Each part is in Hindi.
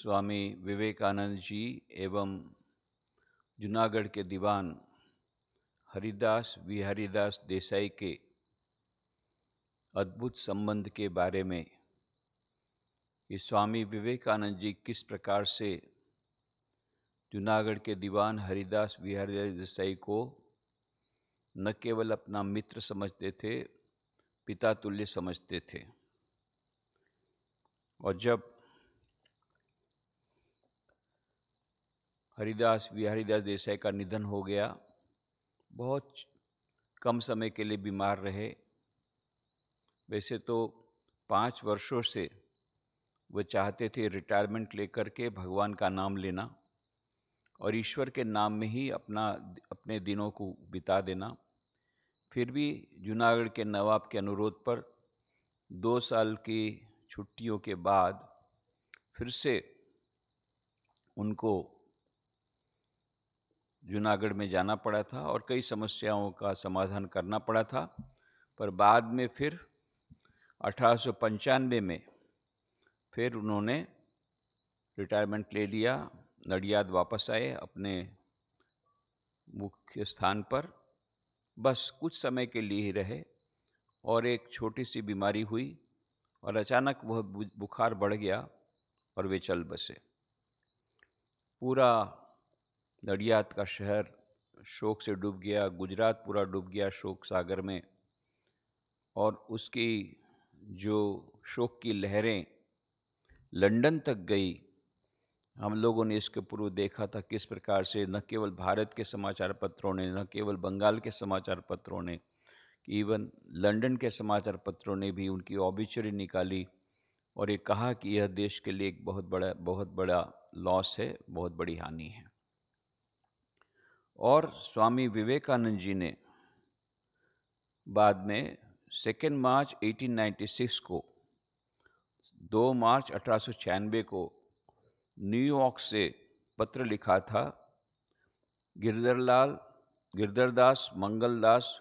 स्वामी विवेकानंद जी एवं जूनागढ़ के दीवान हरिदास विहारीदास देसाई के अद्भुत संबंध के बारे में कि स्वामी विवेकानंद जी किस प्रकार से जूनागढ़ के दीवान हरिदास विहारीदास देसाई को न केवल अपना मित्र समझते थे, पिता तुल्य समझते थे। और जब हरिदास विहारीदास देसाई का निधन हो गया, बहुत कम समय के लिए बीमार रहे। वैसे तो 5 वर्षों से वह चाहते थे रिटायरमेंट लेकर के भगवान का नाम लेना और ईश्वर के नाम में ही अपने दिनों को बिता देना। फिर भी जूनागढ़ के नवाब के अनुरोध पर 2 साल की छुट्टियों के बाद फिर से उनको जूनागढ़ में जाना पड़ा था और कई समस्याओं का समाधान करना पड़ा था। पर बाद में फिर 1895 में फिर उन्होंने रिटायरमेंट ले लिया, नडियाद वापस आए अपने मुख्य स्थान पर। बस कुछ समय के लिए ही रहे और एक छोटी सी बीमारी हुई और अचानक वह बुखार बढ़ गया और वे चल बसे। पूरा नडियाद का शहर शोक से डूब गया, गुजरात पूरा डूब गया शोक सागर में। और उसकी जो शोक की लहरें लंदन तक गई। हम लोगों ने इसके पूर्व देखा था किस प्रकार से न केवल भारत के समाचार पत्रों ने, न केवल बंगाल के समाचार पत्रों ने, इवन लंदन के समाचार पत्रों ने भी उनकी ऑबिचुरी निकाली और ये कहा कि यह देश के लिए एक बहुत बड़ा लॉस है, बहुत बड़ी हानि है। और स्वामी विवेकानंद जी ने बाद में 2 मार्च 1896 को 2 मार्च 1896 को न्यूयॉर्क से पत्र लिखा था। गिरधरदास मंगलदास,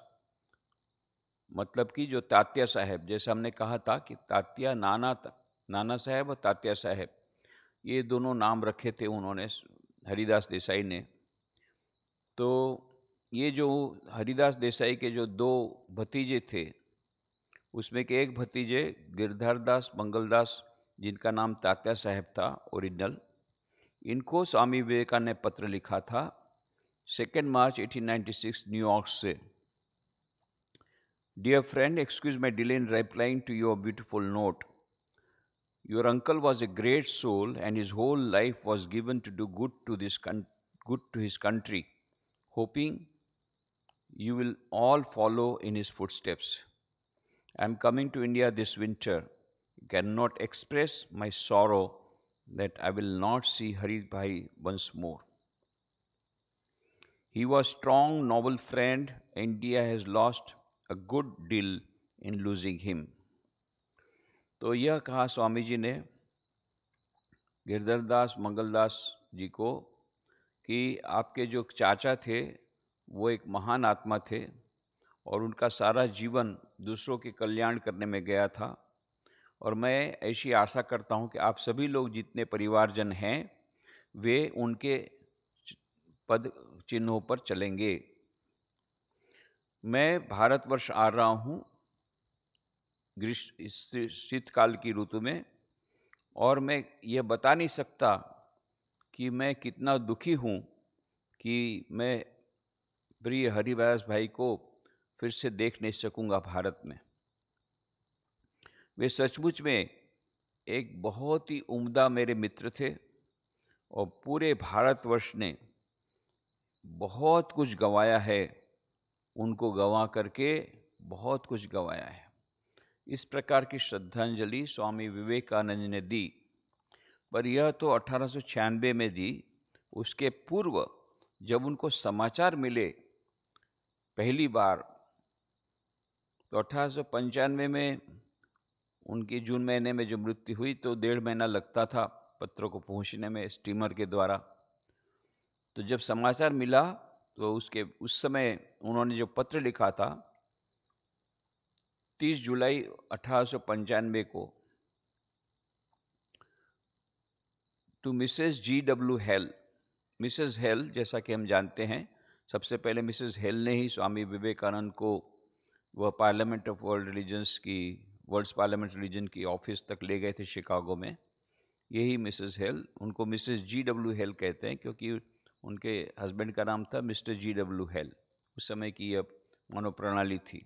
मतलब कि जो तात्या साहेब, जैसे हमने कहा था कि तात्या नाना साहेब और तात्या साहेब, ये दोनों नाम रखे थे उन्होंने, हरिदास देसाई ने। तो ये जो हरिदास देसाई के जो 2 भतीजे थे, उसमें के एक भतीजे गिरधरदास मंगलदास, जिनका नाम तात्या साहेब था ओरिजिनल, इनको स्वामी विवेकानंद ने पत्र लिखा था 2 मार्च 1896 न्यूयॉर्क से। Dear friend, excuse my delay in replying to your beautiful note. Your uncle was a great soul and his whole life was given to do good to his country, hoping you will all follow in his footsteps. I am coming to India this winter. Cannot express my sorrow that I will not see Hari Bhai once more. He was strong, noble friend. India has lost a good deal in losing him. तो यह कहा स्वामी जी ने गिरधरदास मंगलदास जी को कि आपके जो चाचा थे वो एक महान आत्मा थे और उनका सारा जीवन दूसरों के कल्याण करने में गया था। और मैं ऐसी आशा करता हूं कि आप सभी लोग जितने परिवारजन हैं वे उनके पद चिन्हों पर चलेंगे। मैं भारतवर्ष आ रहा हूं शीतकाल की ऋतु में और मैं ये बता नहीं सकता कि मैं कितना दुखी हूं कि मैं प्रिय हरिदास भाई को फिर से देख नहीं सकूंगा भारत में। वे सचमुच में एक बहुत ही उम्दा मेरे मित्र थे और पूरे भारतवर्ष ने बहुत कुछ गंवाया है, उनको गंवा करके बहुत कुछ गंवाया है। इस प्रकार की श्रद्धांजलि स्वामी विवेकानंद ने दी। पर यह तो 1896 में दी। उसके पूर्व जब उनको समाचार मिले पहली बार, तो 1895 में उनकी जून महीने में जो मृत्यु हुई तो 1.5 महीना लगता था पत्रों को पहुंचने में स्टीमर के द्वारा। तो जब समाचार मिला तो उस समय उन्होंने जो पत्र लिखा था 30 जुलाई 1895 को, to Mrs G.W. Hale. Mrs Hale, जैसा कि हम जानते हैं, सबसे पहले मिसेस हेल ने ही स्वामी विवेकानंद को वह पार्लियामेंट ऑफ वर्ल्ड रिलीजन्स की, वर्ल्ड्स पार्लियामेंट रिलीजन की ऑफिस तक ले गए थे शिकागो में। यही मिसेस हेल, उनको मिसेस G.W. हेल कहते हैं क्योंकि उनके हस्बैंड का नाम था मिस्टर G.W. हेल। उस समय की यह मनोप्रणाली थी।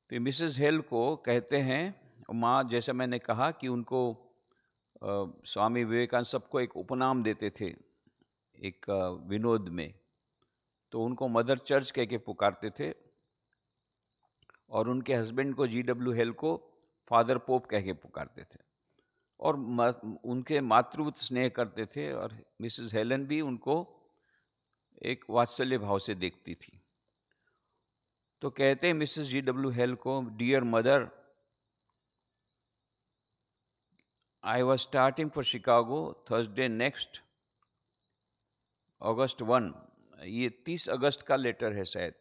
तो मिसेस हेल को कहते हैं माँ, जैसे मैंने कहा कि उनको स्वामी विवेकानंद सबको एक उपनाम देते थे एक विनोद में, तो उनको मदर चर्च कह के पुकारते थे, और उनके हस्बैंड को G.W. हेल को फादर पोप कह के पुकारते थे, और उनके मातृ स्नेह करते थे, और मिसेस हेलन भी उनको एक वात्सल्य भाव से देखती थी। तो कहते हैं मिसेस G.W. हेल को, dear mother, I was starting for Chicago Thursday next August 1, ये 30 अगस्त का लेटर है शायद,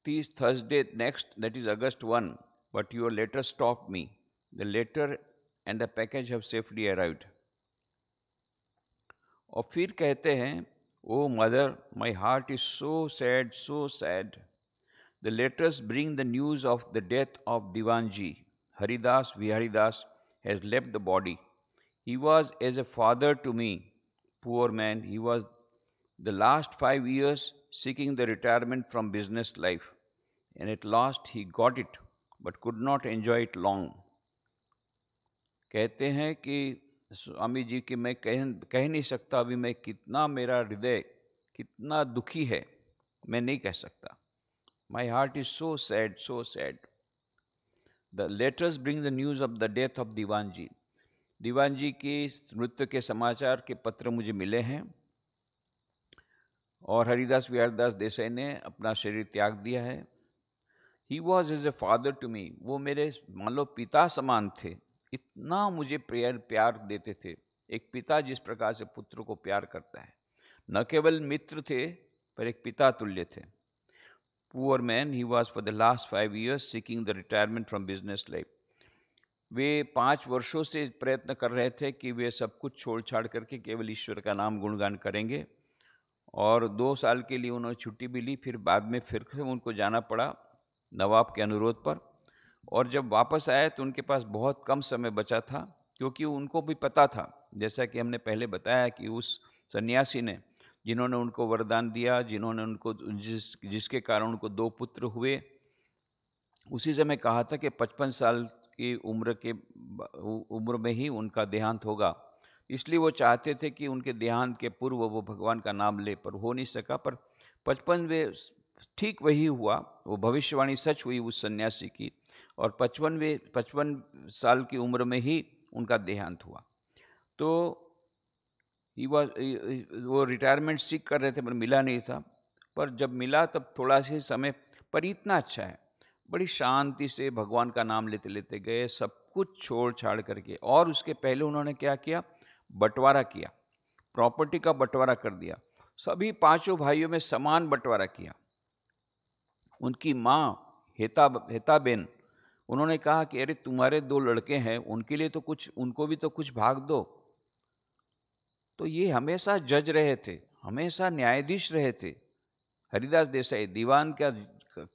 30 Thursday next, that is August 1, but your letter stopped me. The letter and the package have safely arrived. और फिर कहते हैं, Oh mother, my heart is so sad, so sad. The letters bring the news of the death of Divanji. Haridas Viharidas has left the body. He was as a father to me. Poor man, he was the last 5 years seeking the retirement from business life, and at last he got it, but could not enjoy it long. कहते हैं कि स्वामी जी कि मैं कह नहीं सकता अभी मैं कितना, मेरा हृदय कितना दुखी है, मैं नहीं कह सकता। My heart is so sad, so sad. The letters bring the news of the death of दीवान जी। दीवान जी की मृत्यु के समाचार के पत्र मुझे मिले हैं, और हरिदास विहारदास देसाई ने अपना शरीर त्याग दिया है। He was as a father to me. वो मेरे मान लो पिता समान थे, इतना मुझे प्यार देते थे। एक पिता जिस प्रकार से पुत्र को प्यार करता है, न केवल मित्र थे पर एक पिता तुल्य थे। Poor man, he was for the last 5 years seeking the retirement from business life. वे 5 वर्षों से प्रयत्न कर रहे थे कि वे सब कुछ छोड़ छाड़ करके केवल ईश्वर का नाम गुणगान करेंगे, और 2 साल के लिए उन्होंने छुट्टी भी ली, फिर बाद में फिर से उनको जाना पड़ा नवाब के अनुरोध पर। और जब वापस आए तो उनके पास बहुत कम समय बचा था, क्योंकि उनको भी पता था, जैसा कि हमने पहले बताया, कि उस सन्यासी ने, जिन्होंने उनको वरदान दिया, जिन्होंने उनको जिसके कारण उनको 2 पुत्र हुए, उसी समय कहा था कि 55 साल की उम्र में ही उनका देहांत होगा। इसलिए वो चाहते थे कि उनके देहांत के पूर्व वो भगवान का नाम ले, पर हो नहीं सका। पर 55वें ठीक वही हुआ, वो भविष्यवाणी सच हुई उस सन्यासी की, और 55 साल की उम्र में ही उनका देहांत हुआ। तो वो रिटायरमेंट सीख कर रहे थे, पर मिला नहीं था। पर जब मिला तब थोड़ा सी समय, पर इतना अच्छा है, बड़ी शांति से भगवान का नाम लेते लेते गए, सब कुछ छोड़ छाड़ करके। और उसके पहले उन्होंने क्या किया, बंटवारा किया, प्रॉपर्टी का बंटवारा कर दिया, सभी 5 भाइयों में समान बंटवारा किया। उनकी माँ हेताबेन, उन्होंने कहा कि अरे तुम्हारे 2 लड़के हैं, उनके लिए तो कुछ, उनको भी तो कुछ भाग दो। तो ये हमेशा जज रहे थे, हमेशा न्यायाधीश रहे थे। हरिदास देसाई दीवान का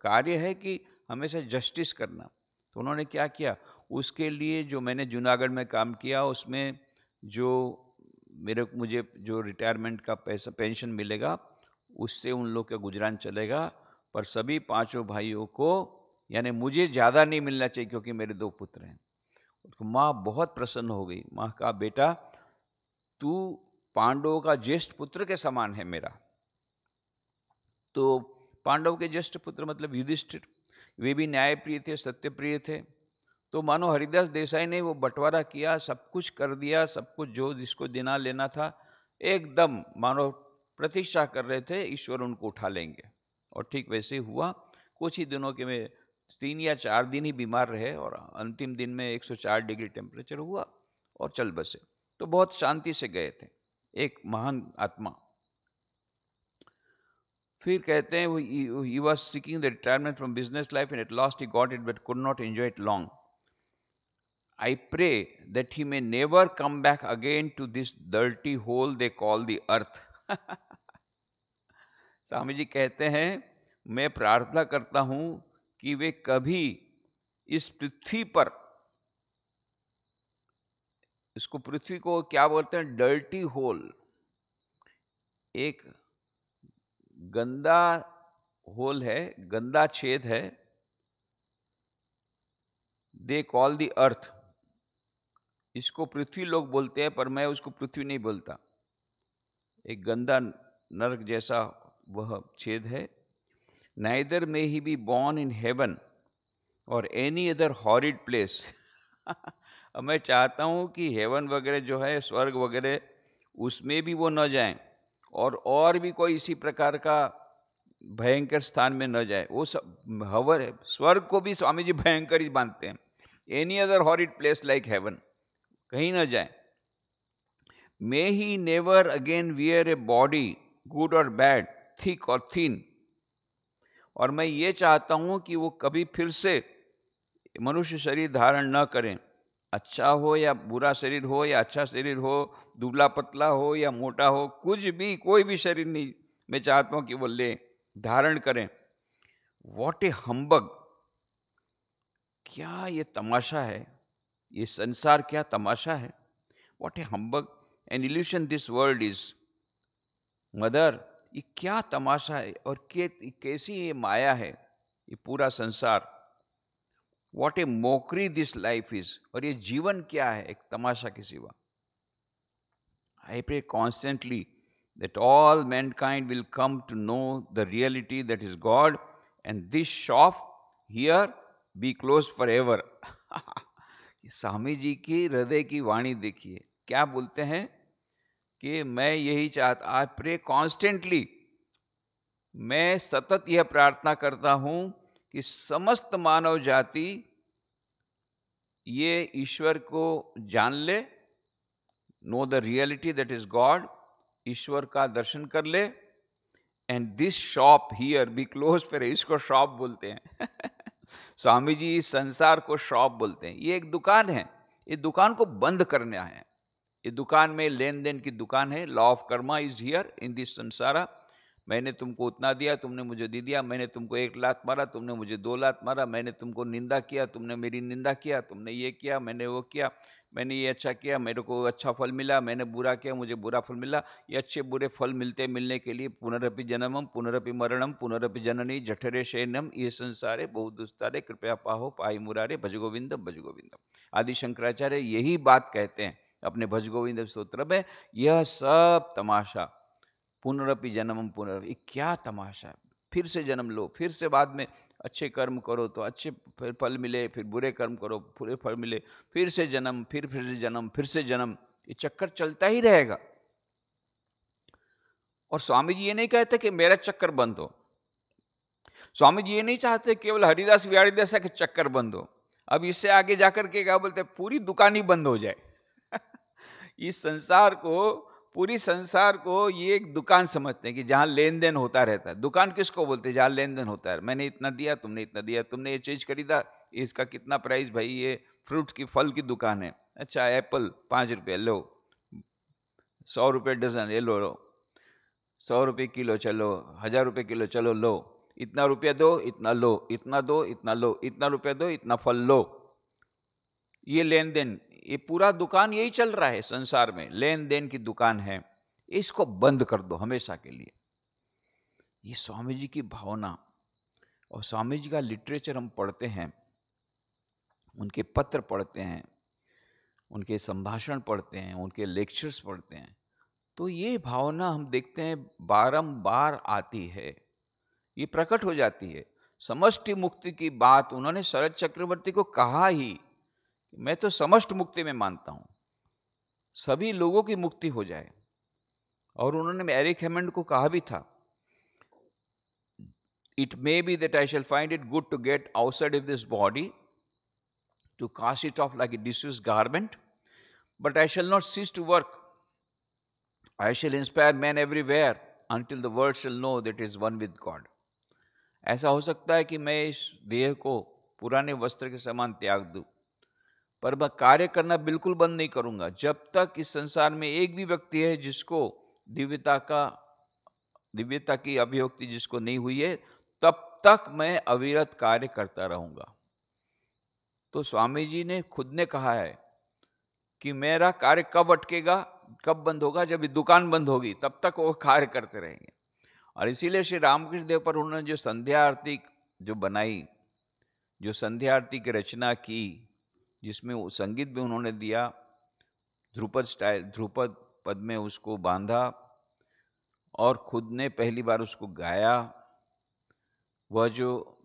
कार्य है कि हमेशा जस्टिस करना। तो उन्होंने क्या किया, उसके लिए जो मैंने जूनागढ़ में काम किया, उसमें जो मुझे जो रिटायरमेंट का पैसा पेंशन मिलेगा, उससे उन लोग का गुजरान चलेगा। पर सभी 5 भाइयों को, यानी मुझे ज़्यादा नहीं मिलना चाहिए क्योंकि मेरे 2 पुत्र हैं। तो माँ बहुत प्रसन्न हो गई। माँ कहा, बेटा तू पांडवों का ज्येष्ठ पुत्र के समान है मेरा। तो पांडव के ज्येष्ठ पुत्र मतलब युधिष्ठिर, वे भी न्यायप्रिय थे, सत्यप्रिय थे। तो मानो हरिदास देसाई ने वो बंटवारा किया, सब कुछ कर दिया, सब कुछ जो जिसको देना लेना था, एकदम मानो प्रतीक्षा कर रहे थे ईश्वर उनको उठा लेंगे। और ठीक वैसे हुआ। कुछ ही दिनों के में 3 या 4 दिन ही बीमार रहे, और अंतिम दिन में 104 डिग्री टेम्परेचर हुआ और चल बसे। तो बहुत शांति से गए थे, एक महान आत्मा। फिर कहते हैं, he was seeking the retirement from business life and at last he got it but could not enjoy it long. I pray that he may never come back again to this dirty hole they call the earth. Swami ji कहते हैं, मैं प्रार्थना करता हूं कि वे कभी इस पृथ्वी पर, इसको पृथ्वी को क्या बोलते हैं, डर्टी होल, एक गंदा होल है, गंदा छेद है, दे कॉल द अर्थ, इसको पृथ्वी लोग बोलते हैं पर मैं उसको पृथ्वी नहीं बोलता, एक गंदा नरक जैसा वह छेद है. Neither may he be born in heaven और एनी अदर हॉरिड प्लेस. मैं चाहता हूं कि हेवन वगैरह जो है, स्वर्ग वगैरह, उसमें भी वो न जाएं और भी कोई इसी प्रकार का भयंकर स्थान में न जाए. वो सब हवर है, स्वर्ग को भी स्वामी जी भयंकर ही मानते हैं. Any other horrid place like heaven, कहीं न जाए. May he never again wear a body good और बैड, थिक और थिन. और मैं ये चाहता हूं कि वो कभी फिर से मनुष्य शरीर धारण न करें. अच्छा हो या बुरा शरीर हो, या अच्छा शरीर हो, दुबला पतला हो या मोटा हो, कुछ भी, कोई भी शरीर नहीं मैं चाहता हूं कि वो ले, धारण करें. वॉट ए हम्बग, क्या ये तमाशा है, ये संसार क्या तमाशा है. What a humbug an illusion this world is. Mother, ये क्या तमाशा है और कैसी ये माया है, ये पूरा संसार. What a mockery this life is, और ये जीवन क्या है, एक तमाशा के सिवा. I pray constantly that all mankind will come to know the reality that is God, and this shop here be closed forever. Swami ji की हृदय की वाणी देखिए, क्या बोलते हैं कि मैं यही चाहता, आई प्रे कॉन्स्टेंटली, मैं सतत यह प्रार्थना करता हूं कि समस्त मानव जाति ये ईश्वर को जान ले, know the reality that is God, ईश्वर का दर्शन कर ले. And this shop here be close पर, इसको शॉप बोलते हैं. स्वामी जी इस संसार को शॉप बोलते हैं. ये एक दुकान है, ये दुकान को बंद करना है. ये दुकान में लेन देन की दुकान है. Law of Karma is here in this संसारा. मैंने तुमको उतना दिया, तुमने मुझे दे दिया. मैंने तुमको 1 लात मारा, तुमने मुझे 2 लात मारा. मैंने तुमको निंदा किया, तुमने मेरी निंदा किया. तुमने ये किया, मैंने वो किया. मैंने ये अच्छा किया, मेरे को अच्छा फल मिला. मैंने बुरा किया, मुझे बुरा फल मिला. ये अच्छे बुरे फल मिलने के लिए पुनरपि जन्मम पुनरपि मरणम पुनरपि जननी जठरे शयनम, ये संसारे बहुत दुस्तारे, कृपया पाहो पाई मुरारे, भज गोविंदम भज गोविंदम. आदि शंकराचार्य यही बात कहते हैं अपने भज गोविंद स्तोत्र में. यह सब तमाशा, पुनरपि जन्मम पुनरपि, क्या तमाशा है. फिर से जन्म लो, फिर से बाद में अच्छे कर्म करो तो अच्छे फल मिले, फिर बुरे कर्म करो बुरे फल मिले, फिर से जन्म, फिर से जन्म, फिर से जन्म. ये चक्कर चलता ही रहेगा. और स्वामी जी ये नहीं कहते कि मेरा चक्कर बंद हो. स्वामी जी ये नहीं चाहते केवल हरिदास विहारीदास के चक्कर बंद हो. अब इससे आगे जाकर के क्या बोलते, पूरी दुकान ही बंद हो जाए. इस संसार को, पूरी संसार को ये एक दुकान समझते हैं कि जहां लेन देन होता रहता है. दुकान किसको बोलते हैं, जहां लेन देन होता है. मैंने इतना दिया, तुमने इतना दिया, तुमने ये चीज खरीदा, इसका कितना प्राइस, भाई ये फ्रूट की फल की दुकान है. अच्छा एप्पल 5 रुपये लो, 100 रुपये डजन, ये लो 100 रुपये किलो, चलो 1000 रुपये किलो, चलो लो, इतना रुपया दो, इतना लो, इतना दो, इतना लो, इतना रुपया दो, इतना फल लो. ये लेन देन, ये पूरा दुकान यही चल रहा है संसार में, लेन देन की दुकान है. इसको बंद कर दो हमेशा के लिए. ये स्वामी जी की भावना. और स्वामी जी का लिटरेचर हम पढ़ते हैं, उनके पत्र पढ़ते हैं, उनके संभाषण पढ़ते हैं, उनके लेक्चर्स पढ़ते हैं, तो ये भावना हम देखते हैं बारंबार आती है, ये प्रकट हो जाती है. समष्टि मुक्ति की बात उन्होंने शरद चक्रवर्ती को कहा ही, मैं तो समष्ट मुक्ति में मानता हूं, सभी लोगों की मुक्ति हो जाए. और उन्होंने एरिक हेमंड को कहा भी था, it may be that I shall find it good to get outside of this body, to cast it off like a disused garment, but I shall not cease to work. I shall inspire man everywhere until the world shall know that it is one with God. ऐसा हो सकता है कि मैं इस देह को पुराने वस्त्र के समान त्याग दूं, पर मैं कार्य करना बिल्कुल बंद नहीं करूंगा जब तक इस संसार में एक भी व्यक्ति है जिसको दिव्यता की अभिव्यक्ति जिसको नहीं हुई है, तब तक मैं अविरत कार्य करता रहूंगा। तो स्वामी जी ने खुद ने कहा है कि मेरा कार्य कब अटकेगा, कब बंद होगा, जब ये दुकान बंद होगी तब तक वो कार्य करते रहेंगे। और इसीलिए श्री रामकृष्ण देव पर उन्होंने जो संध्या आरती जो बनाई, जो संध्या आरती की रचना की, जिसमें वो संगीत भी उन्होंने दिया, ध्रुपद स्टाइल, ध्रुपद पद में उसको बांधा और खुद ने पहली बार उसको गाया। वह जो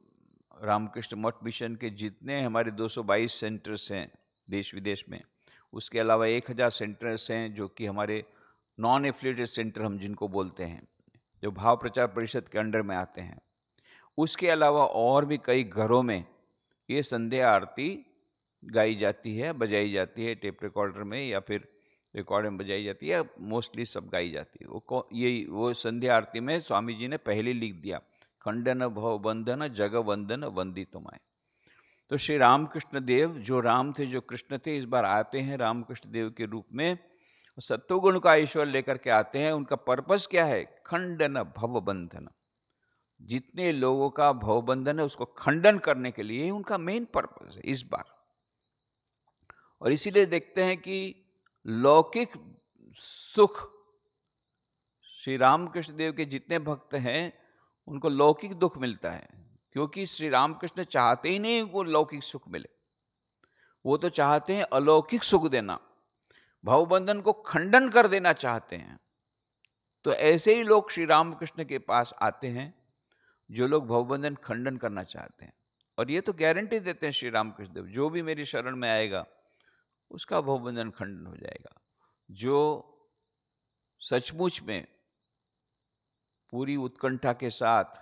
रामकृष्ण मठ मिशन के जितने हमारे 222 सेंटर्स हैं देश विदेश में, उसके अलावा 1000 सेंटर्स हैं जो कि हमारे नॉन एफिलिएटेड सेंटर हम जिनको बोलते हैं, जो भाव प्रचार परिषद के अंडर में आते हैं। उसके अलावा और भी कई घरों में ये संध्या आरती गाई जाती है, बजाई जाती है, टेप रिकॉर्डर में या फिर रिकॉर्ड में बजाई जाती है, मोस्टली सब गाई जाती है। वो संध्या आरती में स्वामी जी ने पहले लिख दिया, खंडन भव बंधन जग वंदन वंदितुमाय। तो श्री रामकृष्ण देव जो राम थे, जो कृष्ण थे, इस बार आते हैं रामकृष्ण देव के रूप में, सत्वगुण का ईश्वर लेकर के आते हैं। उनका पर्पस क्या है? खंडन भव बंधन। जितने लोगों का भवबंधन है उसको खंडन करने के लिए उनका मेन पर्पस है इस बार। और इसीलिए देखते हैं कि लौकिक सुख, श्री रामकृष्ण देव के जितने भक्त हैं उनको लौकिक दुख मिलता है, क्योंकि श्री रामकृष्ण चाहते ही नहीं वो लौकिक सुख मिले, वो तो चाहते हैं अलौकिक सुख देना, भवबंधन को खंडन कर देना चाहते हैं। तो ऐसे ही लोग श्री रामकृष्ण के पास आते हैं जो लोग भवबंधन खंडन करना चाहते हैं। और ये तो गारंटी देते हैं श्री रामकृष्ण देव, जो भी मेरी शरण में आएगा उसका भवबंधन खंडन हो जाएगा। जो सचमुच में पूरी उत्कंठा के साथ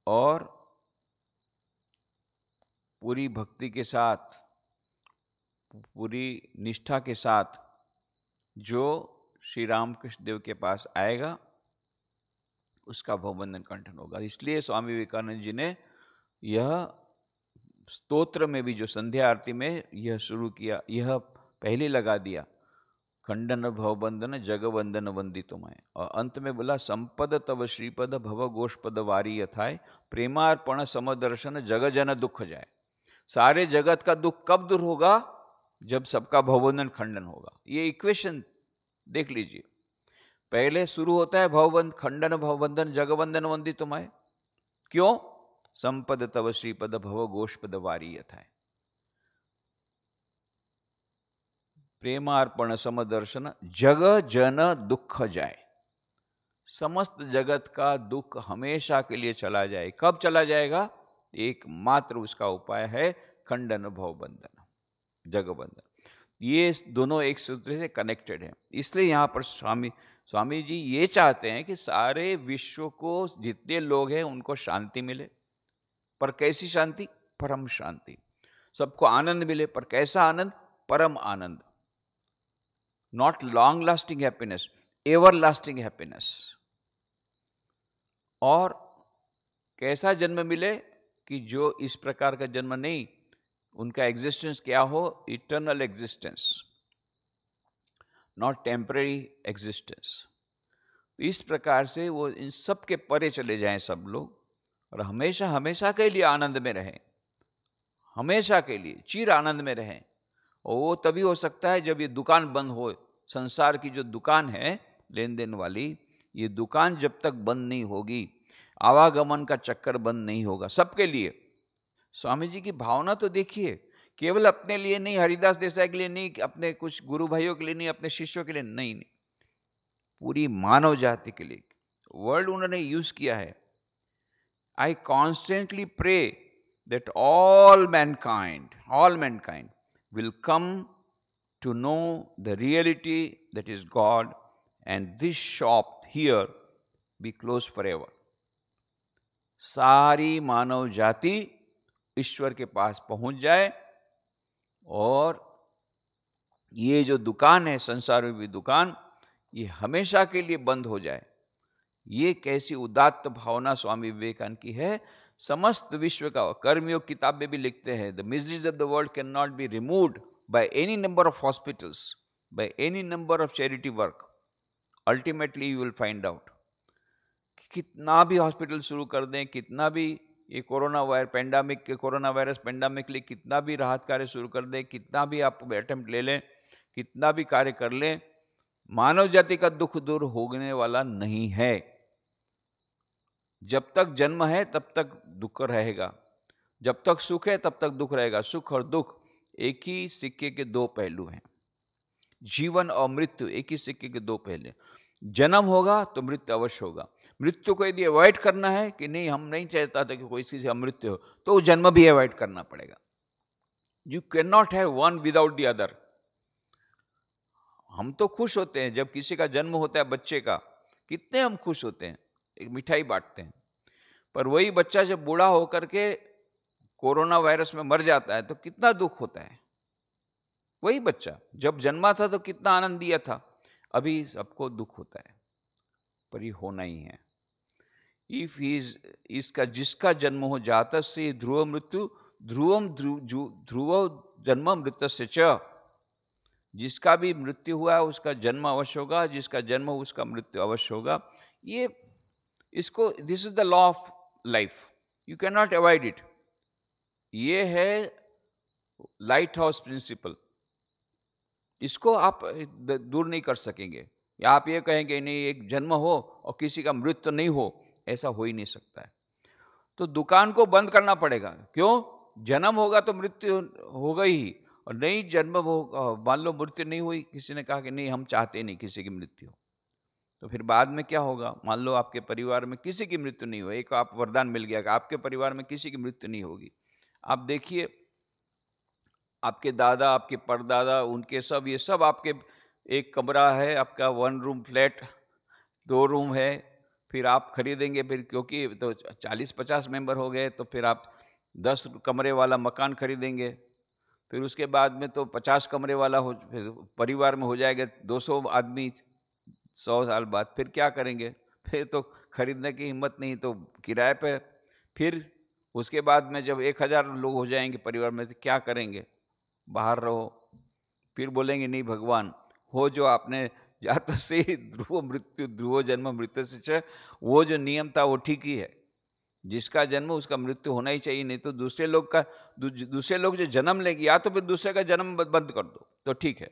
और पूरी भक्ति के साथ, पूरी निष्ठा के साथ जो श्री रामकृष्ण देव के पास आएगा उसका भवबंधन खंडन होगा। इसलिए स्वामी विवेकानंद जी ने यह स्तोत्र में भी, जो संध्या आरती में यह शुरू किया, यह पहले लगा दिया, खंडन भवबंधन जगवंदन वंदितुमाय। और अंत में बोला, संपद तव श्रीपद भव गोष्पद वारी यथाय, प्रेमार्पण समदर्शन जग जन दुख जाए। सारे जगत का दुख कब दूर होगा? जब सबका भवबंधन खंडन होगा। ये इक्वेशन देख लीजिए, पहले शुरू होता है भवबंध खंडन भवबंधन जगवंदन वंदितुमाय। क्यों? संपद तव श्रीपद भव गोष्पद वारी यथाय, प्रेमार्पण समदर्शन जग जन दुख जाए। समस्त जगत का दुख हमेशा के लिए चला जाए। कब चला जाएगा? एकमात्र उसका उपाय है खंडन भवबंधन जगबंधन। ये दोनों एक सूत्र से कनेक्टेड है। इसलिए यहाँ पर स्वामी जी ये चाहते हैं कि सारे विश्व को जितने लोग हैं उनको शांति मिले। पर कैसी शांति? परम शांति। सबको आनंद मिले, पर कैसा आनंद? परम आनंद। Not long lasting happiness, ever lasting happiness. और कैसा जन्म मिले? कि जो इस प्रकार का जन्म नहीं, उनका एग्जिस्टेंस क्या हो? Eternal existence, not temporary existence. इस प्रकार से वो इन सब के परे चले जाएं सब लोग, और हमेशा हमेशा के लिए आनंद में रहें, हमेशा के लिए चिर आनंद में रहें। और वो तभी हो सकता है जब ये दुकान बंद हो। संसार की जो दुकान है लेन देन वाली, ये दुकान जब तक बंद नहीं होगी, आवागमन का चक्कर बंद नहीं होगा सबके लिए। स्वामी जी की भावना तो देखिए, केवल अपने लिए नहीं, हरिदास देसाई के लिए नहीं, अपने कुछ गुरु भाइयों के लिए नहीं, अपने शिष्यों के लिए नहीं, पूरी मानव जाति के लिए वर्ड उन्होंने यूज किया है। I constantly pray that all mankind will come to know the reality that is God, and this shop here be closed forever. सारी मानव जाति ईश्वर के पास पहुंच जाए, और ये जो दुकान है, संसार में भी दुकान, ये हमेशा के लिए बंद हो जाए। ये कैसी उदात्त भावना स्वामी विवेकानंद की है। समस्त विश्व का कर्मयोग किताब में भी लिखते हैं, the miseries of the world can not be removed by any number of hospitals, by any number of charity work. Ultimately you will find out, कितना भी हॉस्पिटल शुरू कर दें, कितना भी ये कोरोना वायरस पेंडेमिक के लिए कितना भी राहत कार्य शुरू कर दें, कितना भी आप अटेम्प्ट ले लें, कितना भी कार्य कर लें, मानव जाति का दुख दूर होने वाला नहीं है। जब तक जन्म है तब तक दुख रहेगा, जब तक सुख है तब तक दुख रहेगा। सुख और दुख एक ही सिक्के के दो पहलू हैं। जीवन और मृत्यु एक ही सिक्के के दो पहलू। जन्म होगा तो मृत्यु अवश्य होगा। मृत्यु को यदि अवॉइड करना है कि नहीं, हम नहीं चाहता था कि कोई किसी से मृत्यु हो, तो जन्म भी अवॉइड करना पड़ेगा। You can not have one without the other. हम तो खुश होते हैं जब किसी का जन्म होता है, बच्चे का, कितने हम खुश होते हैं, एक मिठाई बांटते हैं। पर वही बच्चा जब बूढ़ा होकर के कोरोना वायरस में मर जाता है तो कितना दुख होता है। वही बच्चा जब जन्मा था तो कितना आनंद दिया था, अभी सबको दुख होता है। पर ये होना ही है। इफ इसका जिसका जन्म हो जाता से ध्रुव मृत्यु ध्रुव जन्म मृत्युस्य च, जिसका भी मृत्यु हुआ है उसका जन्म अवश्य होगा, जिसका जन्म हो उसका मृत्यु अवश्य होगा। ये इसको, this is the law of life, you can not avoid it. ये है लाइट हाउस प्रिंसिपल, इसको आप दूर नहीं कर सकेंगे। या आप ये कहेंगे नहीं एक जन्म हो और किसी का मृत्यु नहीं हो, ऐसा हो ही नहीं सकता है। तो दुकान को बंद करना पड़ेगा। क्यों? जन्म होगा तो मृत्यु होगा ही, और नहीं जन्म हो, मान लो मृत्यु नहीं हुई, किसी ने कहा कि नहीं हम चाहते नहीं किसी की मृत्यु, तो फिर बाद में क्या होगा? मान लो आपके परिवार में किसी की मृत्यु नहीं हुई, एक आप वरदान मिल गया कि आपके परिवार में किसी की मृत्यु नहीं होगी। आप देखिए आपके दादा, आपके परदादा, उनके सब, ये सब आपके, एक कमरा है आपका, 1 रूम फ्लैट, 2 रूम है, फिर आप खरीदेंगे, फिर क्योंकि तो 40-50 मेंबर हो गए तो फिर आप 10 कमरे वाला मकान खरीदेंगे, फिर उसके बाद में तो 50 कमरे वाला हो, फिर परिवार में हो जाएगा 200 आदमी 100 साल बाद। फिर क्या करेंगे? फिर तो खरीदने की हिम्मत नहीं, तो किराए पे। फिर उसके बाद में जब 1000 लोग हो जाएंगे परिवार में तो क्या करेंगे? बाहर रहो। फिर बोलेंगे नहीं भगवान, हो जो आपने जाता से ध्रुव जन्म मृत्यु से, वो जो नियम था वो ठीक ही है। जिसका जन्म उसका मृत्यु होना ही चाहिए, नहीं तो दूसरे लोग जो जन्म लेंगे, या तो फिर दूसरे का जन्म बंद कर दो तो ठीक है।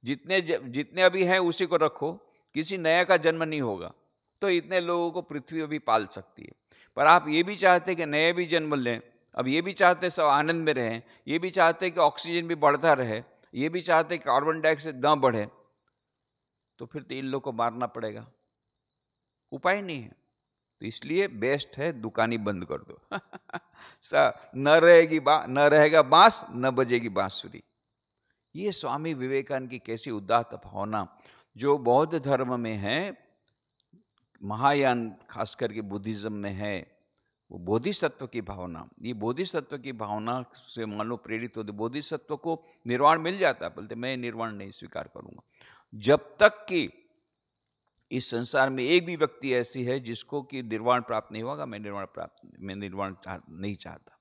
जितने अभी हैं उसी को रखो, किसी नया का जन्म नहीं होगा, तो इतने लोगों को पृथ्वी अभी पाल सकती है। पर आप ये भी चाहते कि नए भी जन्म लें, अब ये भी चाहते सब आनंद में रहें, ये भी चाहते कि ऑक्सीजन भी बढ़ता रहे, ये भी चाहते कि कार्बन डाइऑक्साइड न बढ़े, तो फिर तो इन लोग को मारना पड़ेगा, उपाय नहीं है। तो इसलिए बेस्ट है दुकानी बंद कर दो। न रहेगा बांस, न बजेगी बांसुरी। ये स्वामी विवेकानंद की कैसी उदात्त भावना जो बौद्ध धर्म में है, महायान खास करके बुद्धिज्म में है, वो बोधिसत्व की भावना। ये बोधिसत्व की भावना से मान लो प्रेरित होते, बोधिसत्व को निर्वाण मिल जाता है, बोलते मैं निर्वाण नहीं स्वीकार करूंगा। जब तक कि इस संसार में एक भी व्यक्ति ऐसी है जिसको कि निर्वाण प्राप्त नहीं होगा, मैं निर्वाण नहीं चाहता।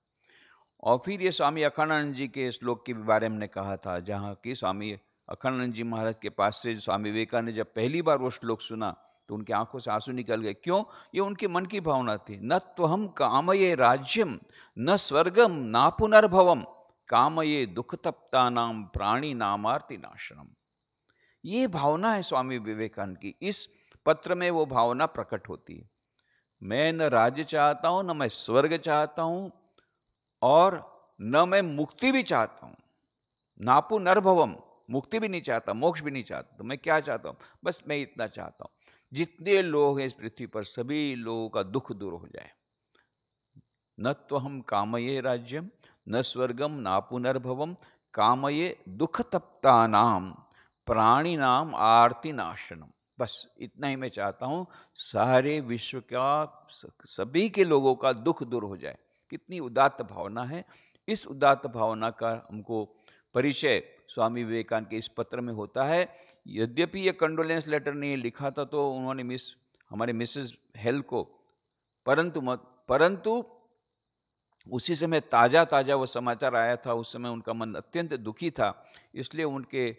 और फिर ये स्वामी अखंडानंद जी के श्लोक के बारे में कहा था, जहाँ की स्वामी अखंडानंद जी महाराज के पास से स्वामी विवेकानंद ने जब पहली बार वो श्लोक सुना तो उनकी आंखों से आंसू निकल गए। क्यों? ये उनके मन की भावना थी। न तो हम कामये राज्यम न स्वर्गम ना पुनर्भवम कामये दुख तप्ता नाम प्राणी नामार्ति नाशनम। ये भावना है स्वामी विवेकानंद की। इस पत्र में वो भावना प्रकट होती है। मैं न राज्य चाहता हूं, न मैं स्वर्ग चाहता हूं, और न मैं मुक्ति भी चाहता हूं, नापु नरभवम, मुक्ति भी नहीं चाहता, मोक्ष भी नहीं चाहता। तो मैं क्या चाहता हूं? बस मैं इतना चाहता हूं, जितने लोग हैं इस पृथ्वी पर सभी लोगों का दुख दूर हो जाए। न तो हम कामये राज्यम न स्वर्गम ना पुनर्भवम कामये दुख तप्ता नाम प्राणी नाम आरती नाशनम। बस इतना ही मैं चाहता हूं, सारे विश्व का सभी के लोगों का दुख दूर हो जाए। कितनी उदात्त भावना है। इस उदात्त भावना का हमको परिचय स्वामी विवेकानंद के इस पत्र में होता है। यद्यपि ये कंडोलेंस लेटर नहीं लिखा था तो उन्होंने हमारे मिसेस हेल को, परंतु उसी समय ताज़ा वो समाचार आया था, उस समय उनका मन अत्यंत दुखी था, इसलिए उनके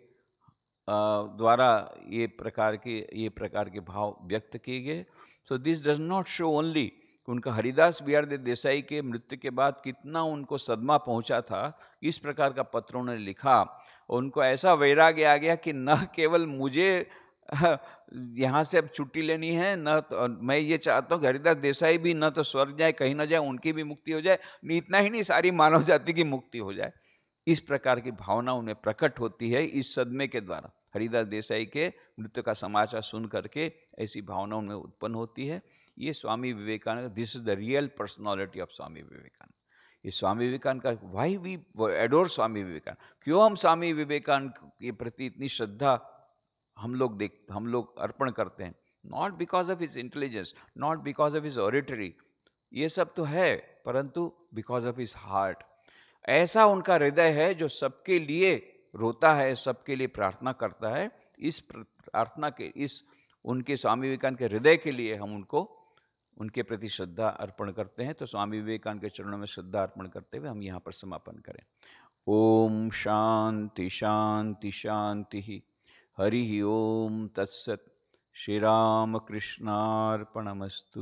द्वारा ये प्रकार के भाव व्यक्त किए गए। So this does not show only उनका हरिदास बिहारी देसाई के मृत्यु के बाद कितना उनको सदमा पहुंचा था, इस प्रकार का पत्र उन्होंने लिखा। उनको ऐसा वैराग्य आ गया कि न केवल मुझे यहाँ से अब छुट्टी लेनी है, न तो मैं ये चाहता हूँ कि हरिदास देसाई भी न तो स्वर्ग जाए, कहीं न जाए, उनकी भी मुक्ति हो जाए, इतना ही नहीं, सारी मानव जाति की मुक्ति हो जाए। इस प्रकार की भावना उन्हें प्रकट होती है इस सदमे के द्वारा। हरिदास देसाई के मृत्यु का समाचार सुन करके ऐसी भावना उनमें उत्पन्न होती है। ये Swami Vivekananda, this is the real personality of Swami Vivekananda. ये स्वामी विवेकानंद का, why we adore Swami Vivekananda, क्यों हम स्वामी विवेकानंद के प्रति इतनी श्रद्धा हम लोग अर्पण करते हैं? Not because of his intelligence, not because of his oratory, ये सब तो है, परंतु बिकॉज ऑफ हिज हार्ट। ऐसा उनका हृदय है जो सबके लिए रोता है, सबके लिए प्रार्थना करता है। इस प्रार्थना के, इस उनके स्वामी विवेकानंद के हृदय के लिए हम उनको, उनके प्रति श्रद्धा अर्पण करते हैं। तो स्वामी विवेकानंद के चरणों में श्रद्धा अर्पण करते हुए हम यहाँ पर समापन करें। ओम शांति शांति शांति। हरि ओम तत्सत। श्री राम कृष्णार्पणमस्तु।